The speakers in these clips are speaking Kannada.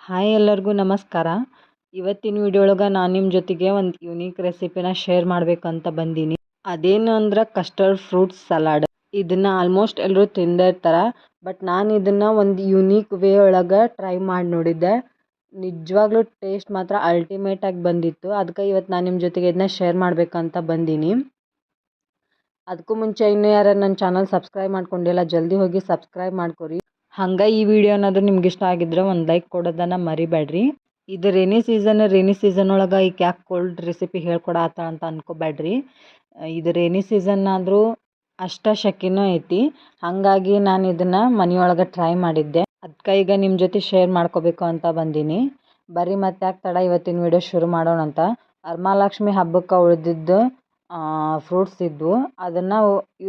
ಹಾಯ್ ಎಲ್ಲರಿಗೂ ನಮಸ್ಕಾರ. ಇವತ್ತಿನ ವಿಡಿಯೋ ಒಳಗೆ ನಾನು ನಿಮ್ಮ ಜೊತೆಗೆ ಒಂದು ಯುನೀಕ್ ರೆಸಿಪಿನ ಶೇರ್ ಮಾಡಬೇಕಂತ ಬಂದೀನಿ. ಅದೇನು ಅಂದ್ರೆ ಕಸ್ಟರ್ಡ್ ಫ್ರೂಟ್ ಸಲಾಡ್. ಇದನ್ನು ಆಲ್ಮೋಸ್ಟ್ ಎಲ್ಲರೂ ತಿಂದಿರ್ತಾರೆ, ಬಟ್ ನಾನು ಇದನ್ನು ಒಂದು ಯುನೀಕ್ ವೇ ಒಳಗೆ ಟ್ರೈ ಮಾಡಿ ನೋಡಿದ್ದೆ. ನಿಜವಾಗ್ಲೂ ಟೇಸ್ಟ್ ಮಾತ್ರ ಅಲ್ಟಿಮೇಟಾಗಿ ಬಂದಿತ್ತು. ಅದಕ್ಕೆ ಇವತ್ತು ನಾನು ನಿಮ್ಮ ಜೊತೆಗೆ ಇದನ್ನ ಶೇರ್ ಮಾಡಬೇಕಂತ ಬಂದೀನಿ. ಅದಕ್ಕೂ ಮುಂಚೆ ಇನ್ನೂ ಯಾರು ನನ್ನ ಚಾನಲ್ ಸಬ್ಸ್ಕ್ರೈಬ್ ಮಾಡ್ಕೊಂಡಿಲ್ಲ, ಜಲ್ದಿ ಹೋಗಿ ಸಬ್ಸ್ಕ್ರೈಬ್ ಮಾಡ್ಕೊರಿ. ಹಂಗೆ ಈ ವಿಡಿಯೋ ಏನಾದರೂ ನಿಮ್ಗೆ ಇಷ್ಟ ಆಗಿದ್ರೆ ಒಂದು ಲೈಕ್ ಕೊಡೋದನ್ನು ಮರಿಬೇಡ್ರಿ. ಇದು ರೇನಿ ಸೀಸನ್ ಒಳಗೆ ಈಗ ಯಾಕೆ ಕೋಲ್ಡ್ ರೆಸಿಪಿ ಹೇಳ್ಕೊಡತ್ತ ಅಂತ ಅನ್ಕೋಬೇಡ್ರಿ. ಇದು ರೇನಿ ಸೀಸನ್ ಆದರೂ ಅಷ್ಟ ಶೆಕೆನೂ ಐತಿ. ಹಾಗಾಗಿ ನಾನು ಇದನ್ನು ಮನೆಯೊಳಗೆ ಟ್ರೈ ಮಾಡಿದ್ದೆ. ಅದಕ್ಕೆ ಈಗ ನಿಮ್ಮ ಜೊತೆ ಶೇರ್ ಮಾಡ್ಕೋಬೇಕು ಅಂತ ಬಂದೀನಿ. ಬರೀ ಮತ್ತೆ ಯಾಕೆ ತಡ, ಇವತ್ತಿನ ವಿಡಿಯೋ ಶುರು ಮಾಡೋಣ ಅಂತ. ವರಮಹಾಲಕ್ಷ್ಮಿ ಹಬ್ಬಕ್ಕೆ ಉಳಿದಿದ್ದು ಫ್ರೂಟ್ಸ್ ಇದ್ವು, ಅದನ್ನು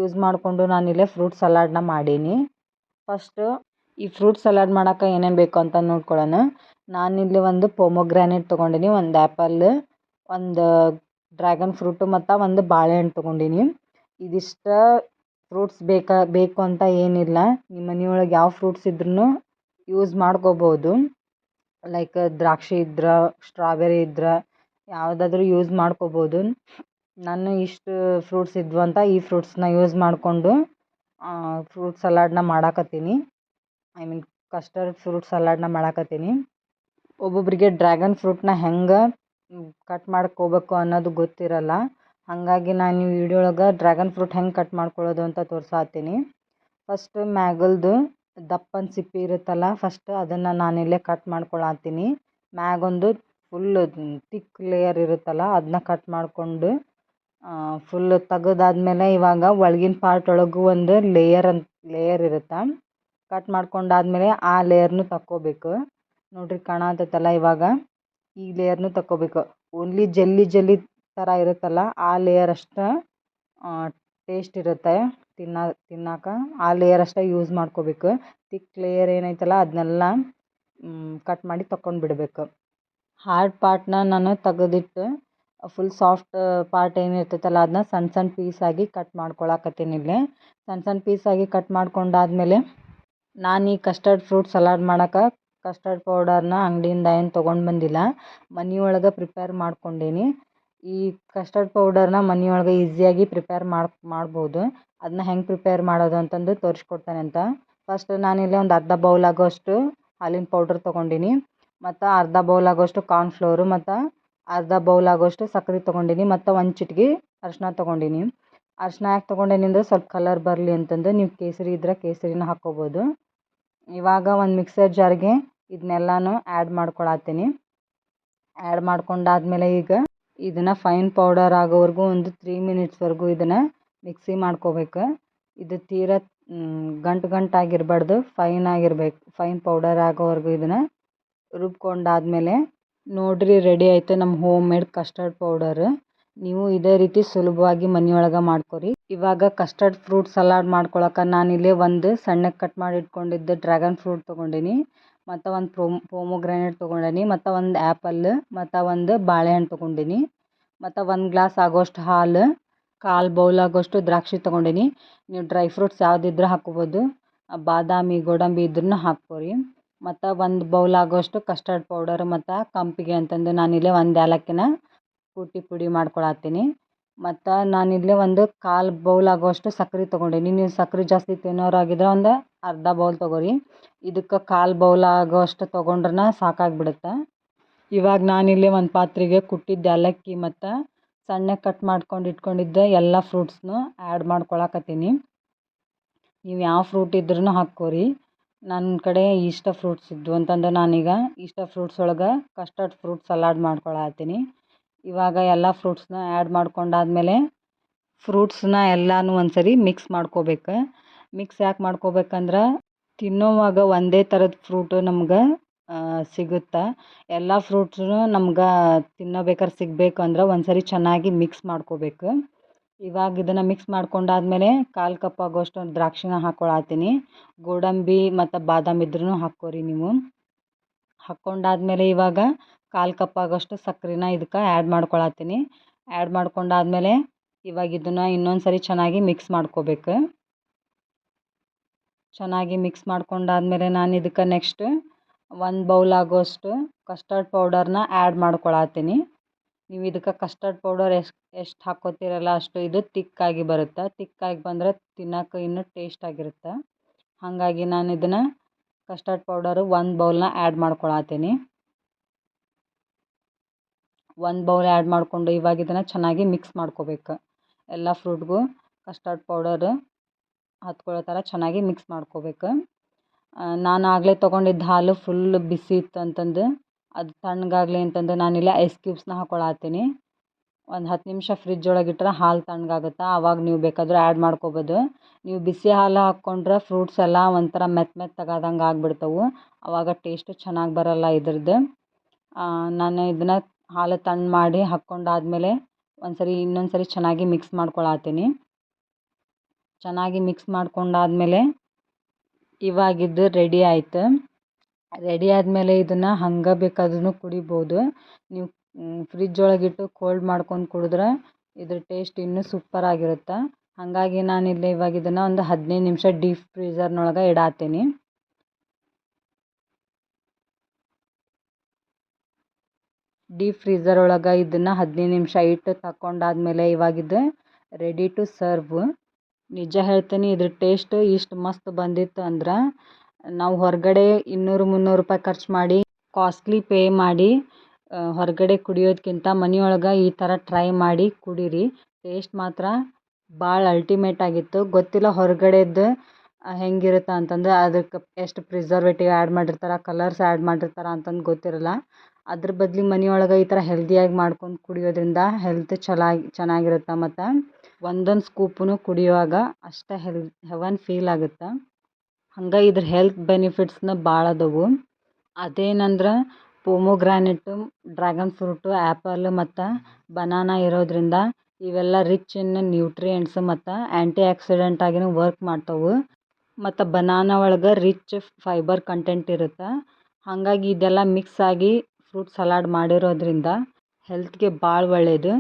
ಯೂಸ್ ಮಾಡಿಕೊಂಡು ನಾನಿಲ್ಲೇ ಫ್ರೂಟ್ ಸಲಾಡ್ನ ಮಾಡೀನಿ. ಫಸ್ಟು ಈ ಫ್ರೂಟ್ ಸಲಾಡ್ ಮಾಡೋಕೆ ಏನೇನು ಬೇಕು ಅಂತ ನೋಡ್ಕೊಳ್ಳೋಣ. ನಾನಿಲ್ಲಿ ಒಂದು ಪೊಮೊಗ್ರಾನೇಟ್ ತೊಗೊಂಡಿನಿ, ಒಂದು ಆ್ಯಪಲ್, ಒಂದು ಡ್ರ್ಯಾಗನ್ ಫ್ರೂಟು ಮತ್ತು ಒಂದು ಬಾಳೆಹಣ್ಣು ತೊಗೊಂಡಿನಿ. ಇದಿಷ್ಟು ಫ್ರೂಟ್ಸ್ ಬೇಕು ಅಂತ ಏನಿಲ್ಲ. ನಿಮ್ಮ ಮನೆಯೊಳಗೆ ಯಾವ ಫ್ರೂಟ್ಸ್ ಇದ್ರೂ ಯೂಸ್ ಮಾಡ್ಕೋಬೋದು. ಲೈಕ್ ದ್ರಾಕ್ಷಿ ಇದ್ರೆ, ಸ್ಟ್ರಾಬೆರಿ ಇದ್ರೆ ಯಾವುದಾದ್ರೂ ಯೂಸ್ ಮಾಡ್ಕೋಬೋದು. ನಾನು ಇಷ್ಟು ಫ್ರೂಟ್ಸ್ ಇದ್ವು ಅಂತ ಈ ಫ್ರೂಟ್ಸ್ನ ಯೂಸ್ ಮಾಡಿಕೊಂಡು ಫ್ರೂಟ್ ಸಲಾಡ್ನ ಮಾಡಾಕತ್ತೀನಿ. ಕಸ್ಟರ್ಡ್ ಫ್ರೂಟ್ ಸಲಾಡ್ನ ಮಾಡಾಕತ್ತೀನಿ. ಒಬ್ಬೊಬ್ಬರಿಗೆ ಡ್ರ್ಯಾಗನ್ ಫ್ರೂಟ್ನ ಹೆಂಗೆ ಕಟ್ ಮಾಡ್ಕೋಬೇಕು ಅನ್ನೋದು ಗೊತ್ತಿರಲ್ಲ. ಹಾಗಾಗಿ ನಾನು ಈ ವಿಡಿಯೋ ಒಳಗೆ ಡ್ರ್ಯಾಗನ್ ಫ್ರೂಟ್ ಹೆಂಗೆ ಕಟ್ ಮಾಡ್ಕೊಳ್ಳೋದು ಅಂತ ತೋರಿಸಾತೀನಿ. ಫಸ್ಟ್ ಮ್ಯಾಗಲ್ದು ದಪ್ಪನ ಸಿಪ್ಪೆ ಇರುತ್ತಲ್ಲ, ಫಸ್ಟ್ ಅದನ್ನು ನಾನಿಲ್ಲೇ ಕಟ್ ಮಾಡ್ಕೊಳತ್ತೀನಿ. ಮ್ಯಾಗೊಂದು ಫುಲ್ ತಿಕ್ ಲೇಯರ್ ಇರುತ್ತಲ್ಲ ಅದನ್ನ ಕಟ್ ಮಾಡಿಕೊಂಡು ಫುಲ್ ತೆಗೆದಾದ್ಮೇಲೆ ಇವಾಗ ಒಳಗಿನ ಪಾರ್ಟ್ ಒಳಗೂ ಒಂದು ಲೇಯರ್ ಇರುತ್ತೆ. ಕಟ್ ಮಾಡ್ಕೊಂಡಾದ್ಮೇಲೆ ಆ ಲೇಯರ್ನು ತಕ್ಕೋಬೇಕು. ನೋಡ್ರಿ ಕಾಣತೈತಲ್ಲ, ಇವಾಗ ಈ ಲೇಯರ್ನು ತಕ್ಕೋಬೇಕು. ಓನ್ಲಿ ಜೆಲ್ಲಿ ಥರ ಇರುತ್ತಲ್ಲ ಆ ಲೇಯರ್ ಅಷ್ಟೇ ಟೇಸ್ಟ್ ಇರುತ್ತೆ ತಿನ್ನಾಕ. ಆ ಲೇಯರ್ ಅಷ್ಟೇ ಯೂಸ್ ಮಾಡ್ಕೋಬೇಕು. ತಿಕ್ ಲೇಯರ್ ಏನೈತಲ್ಲ ಅದನ್ನೆಲ್ಲ ಕಟ್ ಮಾಡಿ ತಕ್ಕೊಂಡು ಬಿಡಬೇಕು. ಹಾರ್ಡ್ ಪಾರ್ಟ್ನ ನಾನು ತೆಗೆದಿಟ್ಟು ಫುಲ್ ಸಾಫ್ಟ್ ಪಾರ್ಟ್ ಏನಿರ್ತೈತಲ್ಲ ಅದನ್ನ ಸಣ್ಣ ಸಣ್ಣ ಪೀಸಾಗಿ ಕಟ್ ಮಾಡ್ಕೊಳಕತ್ತೀನಿ. ಇಲ್ಲೇ ಸಣ್ಣ ಸಣ್ಣ ಪೀಸಾಗಿ ಕಟ್ ಮಾಡ್ಕೊಂಡಾದ್ಮೇಲೆ ನಾನು ಈ ಕಸ್ಟರ್ಡ್ ಫ್ರೂಟ್ ಸಲಾಡ್ ಮಾಡೋಕೆ ಕಸ್ಟರ್ಡ್ ಪೌಡರ್ನ ಅಂಗಡಿಯಿಂದ ಏನು ತೊಗೊಂಡು ಬಂದಿಲ್ಲ, ಮನೆಯೊಳಗೆ ಪ್ರಿಪೇರ್ ಮಾಡ್ಕೊಂಡೀನಿ. ಈ ಕಸ್ಟರ್ಡ್ ಪೌಡರ್ನ ಮನೆಯೊಳಗೆ ಈಸಿಯಾಗಿ ಪ್ರಿಪೇರ್ ಮಾಡ್ಬೋದು. ಅದನ್ನ ಹೆಂಗೆ ಪ್ರಿಪೇರ್ ಮಾಡೋದು ಅಂತಂದು ತೋರಿಸ್ಕೊಡ್ತೇನೆ ಅಂತ. ಫಸ್ಟ್ ನಾನಿಲ್ಲಿ ಒಂದು ಅರ್ಧ ಬೌಲ್ ಆಗೋಷ್ಟು ಹಾಲಿನ ಪೌಡ್ರ್ ತೊಗೊಂಡಿನಿ, ಮತ್ತು ಅರ್ಧ ಬೌಲ್ ಆಗೋಷ್ಟು ಕಾರ್ನ್ಫ್ಲೋರು, ಮತ್ತು ಅರ್ಧ ಬೌಲ್ ಆಗೋಷ್ಟು ಸಕ್ಕರೆ ತೊಗೊಂಡಿನಿ, ಮತ್ತು ಒಂದು ಚಿಟಿಕೆ ಅರಿಶಿನ ತೊಗೊಂಡಿನಿ. ಅರಿಶಿನ ಯಾಕೆ ತೊಗೊಂಡೇನಿ ಅಂದರೆ ಸ್ವಲ್ಪ ಕಲರ್ ಬರಲಿ ಅಂತಂದು. ನೀವು ಕೇಸರಿ ಇದ್ದರೆ ಕೇಸರಿನ ಹಾಕ್ಕೋಬೋದು. ಇವಾಗ ಒಂದು ಮಿಕ್ಸರ್ ಜಾರ್ಗೆ ಇದನ್ನೆಲ್ಲನೂ ಆ್ಯಡ್ ಮಾಡ್ಕೊಳತ್ತೀನಿ. ಆ್ಯಡ್ ಮಾಡ್ಕೊಂಡಾದ್ಮೇಲೆ ಈಗ ಇದನ್ನು ಫೈನ್ ಪೌಡರ್ ಆಗೋವರೆಗೂ ಒಂದು 3 ಮಿನಿಟ್ಸ್ವರೆಗೂ ಇದನ್ನು ಮಿಕ್ಸಿ ಮಾಡ್ಕೋಬೇಕು. ಇದು ತೀರಾ ಗಂಟಾಗಿರಬಾರ್ದು, ಫೈನ್ ಪೌಡರ್ ಆಗೋವರೆಗೂ ಇದನ್ನು ರುಬ್ಕೊಂಡಾದ್ಮೇಲೆ ನೋಡ್ರಿ ರೆಡಿ ಆಯಿತು ನಮ್ಮ ಹೋಮ್ ಮೇಡ್ ಕಸ್ಟರ್ಡ್ ಪೌಡರ್. ನೀವು ಇದೇ ರೀತಿ ಸುಲಭವಾಗಿ ಮನೆಯೊಳಗೆ ಮಾಡ್ಕೊರಿ. ಇವಾಗ ಕಸ್ಟರ್ಡ್ ಫ್ರೂಟ್ ಸಲಾಡ್ ಮಾಡ್ಕೊಳಕ್ಕೆ ನಾನಿಲ್ಲಿ ಒಂದು ಸಣ್ಣಕ್ಕೆ ಕಟ್ ಮಾಡಿ ಇಟ್ಕೊಂಡಿದ್ದ ಡ್ರ್ಯಾಗನ್ ಫ್ರೂಟ್ ತೊಗೊಂಡಿನಿ, ಮತ್ತು ಒಂದು ಪೊಮೊಗ್ರಾನೇಟ್ ತೊಗೊಂಡಿನಿ, ಮತ್ತು ಒಂದು ಆ್ಯಪಲ್, ಮತ್ತು ಒಂದು ಬಾಳೆಹಣ್ಣು ತೊಗೊಂಡಿನಿ, ಮತ್ತು 1 ಗ್ಲಾಸ್ ಆಗೋಷ್ಟು ಹಾಲು, 1/4 ಬೌಲ್ ಆಗೋಷ್ಟು ದ್ರಾಕ್ಷಿ ತೊಗೊಂಡಿನಿ. ನೀವು ಡ್ರೈ ಫ್ರೂಟ್ಸ್ ಯಾವುದಿದ್ರೂ ಹಾಕ್ಕೋಬೋದು, ಬಾದಾಮಿ ಗೋಡಂಬಿ ಇದ್ರೂ ಹಾಕ್ಕೋರಿ. ಮತ್ತು 1 ಬೌಲ್ ಆಗೋಷ್ಟು ಕಸ್ಟರ್ಡ್ ಪೌಡರ್, ಮತ್ತು ಕಂಪಿಗೆ ಅಂತಂದು ನಾನಿಲ್ಲೇ 1 ಏಲಕ್ಕಿನ ಪುಡಿ ಮಾಡ್ಕೊಳತ್ತೀನಿ. ಮತ್ತು ನಾನಿಲ್ಲೇ ಒಂದು 1/4 ಬೌಲ್ ಆಗೋಷ್ಟು ಸಕ್ಕರೆ ತೊಗೊಂಡಿನಿ. ನೀವು ಸಕ್ಕರೆ ಜಾಸ್ತಿ ತಿನ್ನೋರಾಗಿದ್ರೆ ಒಂದು ಅರ್ಧ ಬೌಲ್ ತೊಗೋರಿ. ಇದಕ್ಕೆ 1/4 ಬೌಲ್ ಆಗೋಷ್ಟು ತೊಗೊಂಡ್ರೆ ಸಾಕಾಗಿಬಿಡುತ್ತೆ. ಇವಾಗ ನಾನಿಲ್ಲಿ ಒಂದು ಪಾತ್ರೆಗೆ ಕುಟ್ಟಿದ್ದ ಏಲಕ್ಕಿ ಮತ್ತು ಸಣ್ಣಗೆ ಕಟ್ ಮಾಡ್ಕೊಂಡು ಇಟ್ಕೊಂಡಿದ್ದ ಎಲ್ಲ ಫ್ರೂಟ್ಸ್ನು ಆ್ಯಡ್ ಮಾಡ್ಕೊಳಕತ್ತೀನಿ. ನೀವು ಯಾವ ಫ್ರೂಟ್ ಇದ್ರೂ ಹಾಕ್ಕೋರಿ. ನನ್ನ ಕಡೆ ಇಷ್ಟ ಫ್ರೂಟ್ಸ್ ಇದ್ವು ಅಂತಂದು ನಾನೀಗ ಇಷ್ಟ ಫ್ರೂಟ್ಸ್ ಒಳಗೆ ಕಸ್ಟರ್ಡ್ ಫ್ರೂಟ್ ಸಲಾಡ್ ಮಾಡ್ಕೊಳತ್ತೀನಿ. ಇವಾಗ ಎಲ್ಲ ಫ್ರೂಟ್ಸ್ನ ಆ್ಯಡ್ ಮಾಡ್ಕೊಂಡಾದ್ಮೇಲೆ ಫ್ರೂಟ್ಸ್ನ ಎಲ್ಲನೂ ಒಂದು ಸರಿ ಮಿಕ್ಸ್ ಮಾಡ್ಕೋಬೇಕು. ಮಿಕ್ಸ್ ಯಾಕೆ ಮಾಡ್ಕೋಬೇಕಂದ್ರೆ ತಿನ್ನೋವಾಗ ಒಂದೇ ಥರದ ಫ್ರೂಟು ನಮ್ಗೆ ಸಿಗುತ್ತೆ. ಎಲ್ಲ ಫ್ರೂಟ್ಸೂ ನಮ್ಗೆ ತಿನ್ನಬೇಕಾದ್ರೆ ಸಿಗಬೇಕು ಅಂದ್ರೆ ಒಂದು ಸರಿ ಚೆನ್ನಾಗಿ ಮಿಕ್ಸ್ ಮಾಡ್ಕೋಬೇಕು. ಇವಾಗ ಇದನ್ನು ಮಿಕ್ಸ್ ಮಾಡ್ಕೊಂಡಾದ್ಮೇಲೆ 1/4 ಕಪ್ ಆಗೋಷ್ಟು ದ್ರಾಕ್ಷಿನ ಹಾಕ್ಕೊಳತ್ತೀನಿ. ಗೋಡಂಬಿ ಮತ್ತು ಬಾದಾಮಿ ಇದ್ರೂ ಹಾಕ್ಕೋರಿ ನೀವು. ಹಾಕ್ಕೊಂಡಾದ್ಮೇಲೆ ಇವಾಗ 1/4 ಕಪ್ ಆಗೋಷ್ಟು ಸಕ್ಕರೆನ ಇದಕ್ಕೆ ಆ್ಯಡ್ ಮಾಡ್ಕೊಳತ್ತೀನಿ. ಆ್ಯಡ್ ಮಾಡ್ಕೊಂಡಾದ್ಮೇಲೆ ಇವಾಗ ಇದನ್ನು ಇನ್ನೊಂದು ಸರಿ ಚೆನ್ನಾಗಿ ಮಿಕ್ಸ್ ಮಾಡ್ಕೋಬೇಕು. ಚೆನ್ನಾಗಿ ಮಿಕ್ಸ್ ಮಾಡ್ಕೊಂಡಾದ್ಮೇಲೆ ನಾನು ಇದಕ್ಕೆ ನೆಕ್ಸ್ಟ್ 1 ಬೌಲ್ ಆಗೋಷ್ಟು ಕಸ್ಟರ್ಡ್ ಪೌಡರ್ನ ಆ್ಯಡ್ ಮಾಡ್ಕೊಳತ್ತೀನಿ. ನೀವು ಇದಕ್ಕೆ ಕಸ್ಟರ್ಡ್ ಪೌಡರ್ ಎಷ್ಟು ಹಾಕ್ಕೋತೀರಲ್ಲ ಅಷ್ಟು ಇದು ತಿಕ್ಕಾಗಿ ಬರುತ್ತೆ. ತಿಕ್ಕಾಗಿ ಬಂದರೆ ತಿನ್ನೋಕೆ ಇನ್ನೂ ಟೇಸ್ಟಾಗಿರುತ್ತೆ. ಹಾಗಾಗಿ ನಾನು ಇದನ್ನು ಕಸ್ಟರ್ಡ್ ಪೌಡರು 1 ಬೌಲ್ನ ಆ್ಯಡ್ ಮಾಡ್ಕೊಳತ್ತೀನಿ. 1 ಬೌಲ್ ಆ್ಯಡ್ ಮಾಡಿಕೊಂಡು ಇವಾಗ ಇದನ್ನು ಚೆನ್ನಾಗಿ ಮಿಕ್ಸ್ ಮಾಡ್ಕೋಬೇಕು. ಎಲ್ಲ ಫ್ರೂಟ್ಗೂ ಕಸ್ಟರ್ಡ್ ಪೌಡರು ಹತ್ಕೊಳ್ಳೋ ಥರ ಚೆನ್ನಾಗಿ ಮಿಕ್ಸ್ ಮಾಡ್ಕೋಬೇಕು. ನಾನು ಆಗಲೇ ತೊಗೊಂಡಿದ್ದ ಹಾಲು ಫುಲ್ ಬಿಸಿ ಇತ್ತು ಅಂತಂದು ಅದು ತಣ್ಣಗಾಗಲಿ ಅಂತಂದು ನಾನಿಲ್ಲಿ ಐಸ್ ಕ್ಯೂಬ್ಸ್ನ ಹಾಕ್ಕೊಳತ್ತೀನಿ. ಒಂದು 10 ನಿಮಿಷ ಫ್ರಿಜ್ ಒಳಗೆ ಇಟ್ಟರೆ ಹಾಲು ತಣ್ಣಗಾಗುತ್ತೆ. ಆವಾಗ ನೀವು ಬೇಕಾದರೂ ಆ್ಯಡ್ ಮಾಡ್ಕೋಬೋದು. ನೀವು ಬಿಸಿ ಹಾಲು ಹಾಕ್ಕೊಂಡ್ರೆ ಫ್ರೂಟ್ಸ್ ಎಲ್ಲ ಒಂಥರ ಮೆತ್ತಗಾದಂಗೆ ಆಗಿಬಿಡ್ತವೆ. ಆವಾಗ ಟೇಸ್ಟು ಚೆನ್ನಾಗಿ ಬರೋಲ್ಲ ಇದ್ರದ್ದು. ನಾನು ಇದನ್ನು ಹಾಲು ತಣ್ಣ ಮಾಡಿ ಹಾಕ್ಕೊಂಡಾದ್ಮೇಲೆ ಇನ್ನೊಂದು ಸರಿ ಚೆನ್ನಾಗಿ ಮಿಕ್ಸ್ ಮಾಡ್ಕೊಳತ್ತೀನಿ. ಚೆನ್ನಾಗಿ ಮಿಕ್ಸ್ ಮಾಡ್ಕೊಂಡಾದ್ಮೇಲೆ ಇವಾಗಿದ್ದು ರೆಡಿ ಆಯಿತು. ರೆಡಿ ಆದಮೇಲೆ ಇದನ್ನು ಹಂಗೆ ಬೇಕಾದ್ರೂ ಕುಡಿಬೋದು. ನೀವು ಫ್ರಿಜ್ ಒಳಗಿಟ್ಟು ಕೋಲ್ಡ್ ಮಾಡ್ಕೊಂಡು ಕುಡಿದ್ರೆ ಇದ್ರ ಟೇಸ್ಟ್ ಇನ್ನೂ ಸೂಪರಾಗಿರುತ್ತೆ. ಹಾಗಾಗಿ ನಾನಿಲ್ಲಿ ಇವಾಗ ಇದನ್ನು ಒಂದು 15 ನಿಮಿಷ ಡೀಪ್ ಫ್ರೀಝರ್ನೊಳಗೆ ಇಡಾತೀನಿ. ಡೀಪ್ ಫ್ರೀಝರ್ ಒಳಗೆ ಇದನ್ನು 15 ನಿಮಿಷ ಇಟ್ಟು ತಗೊಂಡಾದ್ಮೇಲೆ ಇವಾಗಿದ್ದು ರೆಡಿ ಟು ಸರ್ವ್. ನಿಜ ಹೇಳ್ತೀನಿ, ಇದ್ರ ಟೇಸ್ಟ್ ಇಷ್ಟು ಮಸ್ತ್ ಬಂದಿತ್ತು ಅಂದ್ರೆ ನಾವು ಹೊರಗಡೆ 200-300 ರೂಪಾಯಿ ಖರ್ಚು ಮಾಡಿ ಕಾಸ್ಟ್ಲಿ ಪೇ ಮಾಡಿ ಹೊರಗಡೆ ಕುಡಿಯೋದಕ್ಕಿಂತ ಮನೆಯೊಳಗೆ ಈ ಥರ ಟ್ರೈ ಮಾಡಿ ಕುಡೀರಿ. ಟೇಸ್ಟ್ ಮಾತ್ರ ಭಾಳ ಅಲ್ಟಿಮೇಟ್ ಆಗಿತ್ತು. ಗೊತ್ತಿಲ್ಲ ಹೊರಗಡೆದ್ದು ಹೆಂಗಿರುತ್ತೆ ಅಂತಂದು, ಅದಕ್ಕೆ ಎಷ್ಟು ಪ್ರಿಸರ್ವೇಟಿವ್ ಆ್ಯಡ್ ಮಾಡಿರ್ತಾರೆ, ಕಲರ್ಸ್ ಆ್ಯಡ್ ಮಾಡಿರ್ತಾರೆ ಅಂತಂದು ಗೊತ್ತಿರಲ್ಲ. ಅದ್ರ ಬದಲು ಮನೆಯೊಳಗೆ ಈ ಥರ ಹೆಲ್ದಿಯಾಗಿ ಮಾಡ್ಕೊಂಡು ಕುಡಿಯೋದ್ರಿಂದ ಹೆಲ್ತ್ ಚೆನ್ನಾಗಿರುತ್ತೆ. ಮತ್ತು ಒಂದೊಂದು ಸ್ಕೂಪೂ ಕುಡಿಯುವಾಗ ಅಷ್ಟೇ ಹೆವನ್ ಫೀಲ್ ಆಗುತ್ತೆ. ಹಂಗೆ ಇದ್ರ ಹೆಲ್ತ್ ಬೆನಿಫಿಟ್ಸ್ನ ಭಾಳ ಅದಾವು. ಅದೇನಂದ್ರೆ ಪೊಮೊಗ್ರಾನೆಟು, ಡ್ರ್ಯಾಗನ್ ಫ್ರೂಟು, ಆ್ಯಪಲ್ ಮತ್ತು ಬನಾನಾ ಇರೋದ್ರಿಂದ ಇವೆಲ್ಲ ರಿಚ್ ಇನ್ ನ್ಯೂಟ್ರಿಯೆಂಟ್ಸ್ ಮತ್ತು ಆ್ಯಂಟಿ ಆಕ್ಸಿಡೆಂಟ್ ಆಗಿನೂ ವರ್ಕ್ ಮಾಡ್ತಾವೆ. ಮತ್ತು ಬನಾನಾ ಒಳಗೆ ರಿಚ್ ಫೈಬರ್ ಕಂಟೆಂಟ್ ಇರುತ್ತೆ. ಹಾಗಾಗಿ ಇದೆಲ್ಲ ಮಿಕ್ಸ್ ಆಗಿ ಫ್ರೂಟ್ ಸಲಾಡ್ ಮಾಡಿರೋದ್ರಿಂದ ಹೆಲ್ತ್ಗೆ ಭಾಳ ಒಳ್ಳೆಯದು.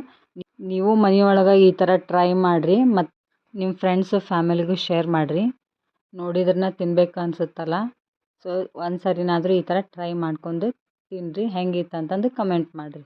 ನೀವು ಮನೆಯೊಳಗೆ ಈ ಥರ ಟ್ರೈ ಮಾಡಿರಿ ಮತ್ತು ನಿಮ್ಮ ಫ್ರೆಂಡ್ಸು ಫ್ಯಾಮಿಲಿಗೂ ಶೇರ್ ಮಾಡಿರಿ. ನೋಡಿದ್ರೆ ತಿನ್ಬೇಕು ಅನಿಸುತ್ತಲ್ಲ. ಸೊ ಒಂದು ಸರಿನಾದರೂ ಈ ಥರ ಟ್ರೈ ಮಾಡ್ಕೊಂಡು ತಿನ್ನಿರಿ. ಹೆಂಗಿತ್ತು ಅಂತಂದು ಕಮೆಂಟ್ ಮಾಡಿರಿ.